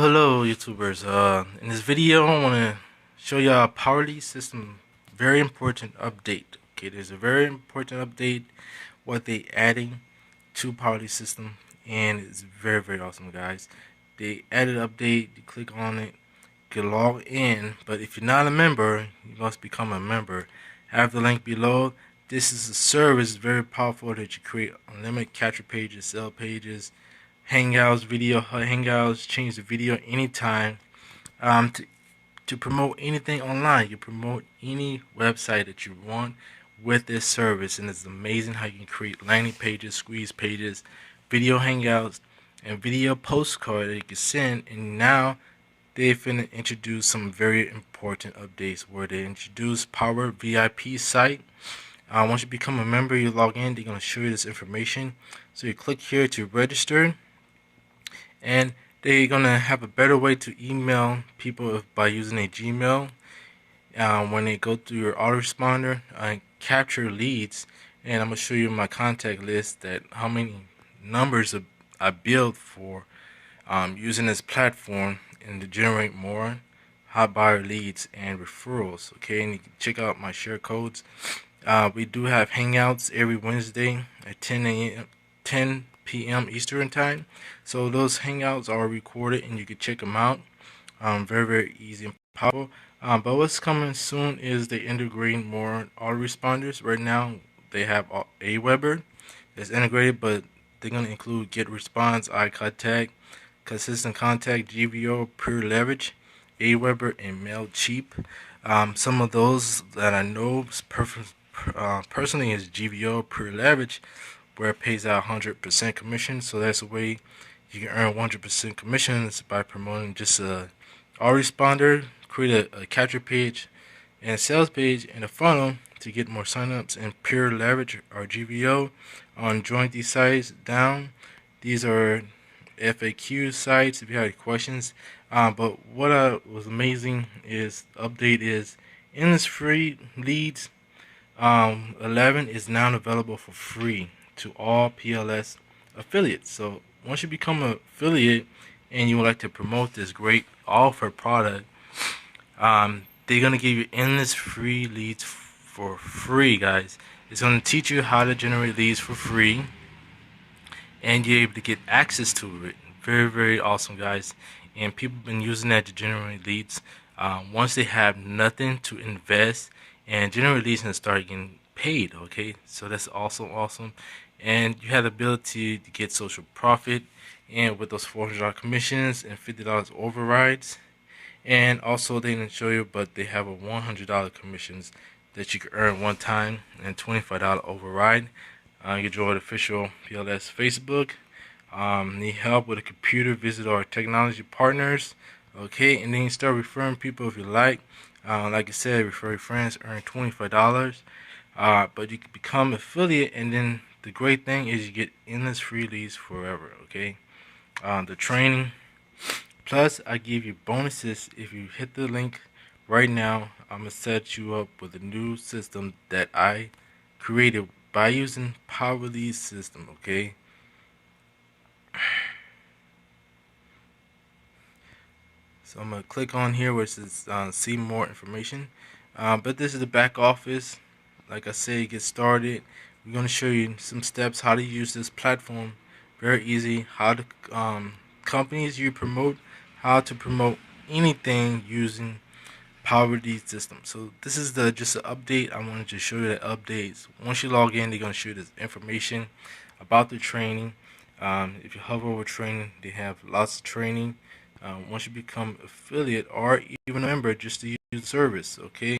Hello YouTubers. In this video I want to show y'all a power lead system very important update. Okay, there's a very important update what they adding to power lead system, and it's very awesome, guys. They added update, you click on it, you can log in, but if you're not a member, you must become a member. I have the link below. This is a service very powerful that you create unlimited capture pages, sell pages, Hangouts, video Hangouts, change the video anytime. To promote anything online, you promote any website that you want with this service, and it's amazing how you can create landing pages, squeeze pages, video Hangouts, and video postcard that you can send. And now they're finna introduce some very important updates where they introduce Power VIP site. Once you become a member, you log in, they're gonna show you this information. So you click here to register. And they're gonna have a better way to email people by using a Gmail. When they go through your autoresponder and capture leads, and I'm gonna show you my contact list that how many numbers I built for using this platform and to generate more hot buyer leads and referrals. Okay, and you can check out my share codes. We do have Hangouts every Wednesday at 10 p.m. Eastern time. So those Hangouts are recorded and you can check them out. Very easy and powerful. But what's coming soon is they integrating more autoresponders. Right now they have Aweber that's integrated, but they're gonna include get response, eye contact, consistent contact, GVO, pure leverage, Aweber, and Mailchimp. Some of those that I know personally is GVO, pure leverage, where it pays out 100% commission. So that's a way you can earn 100% commissions by promoting just a autoresponder, create a capture page and a sales page and a funnel to get more signups. And pure leverage or GVO on join these sites down. These are FAQ sites if you have any questions. But what was amazing is update is in this free leads 11 is now available for free to all PLS affiliates. So once you become an affiliate and you would like to promote this great offer product, they're gonna give you endless free leads for free, guys. It's gonna teach you how to generate leads for free, and you're able to get access to it. Very awesome, guys. And people have been using that to generate leads. Once they have nothing to invest and generate leads and start getting paid. Okay, so that's also awesome. And you have the ability to get social profit, and with those $400 commissions and $50 overrides. And also they didn't show you, but they have a $100 commissions that you can earn one time and $25 override. You join the official PLS Facebook. Need help with a computer, visit our technology partners. Okay, and then you start referring people if you like. Like I said, refer your friends, earn $25. But you can become affiliate, and then the great thing is you get endless free leads forever. Okay, the training plus I give you bonuses if you hit the link right now. I'm gonna set you up with a new system that I created by using power lead system. Okay, so I'm gonna click on here where it says see more information. But this is the back office. Like I said, get started. We're going to show you some steps how to use this platform. Very easy. How to companies you promote, how to promote anything using power lead system. So this is just an update. I wanted to show you the updates. Once you log in, they're going to show you this information about the training. If you hover over training, they have lots of training. Once you become affiliate or even a member, just to use the service. Okay.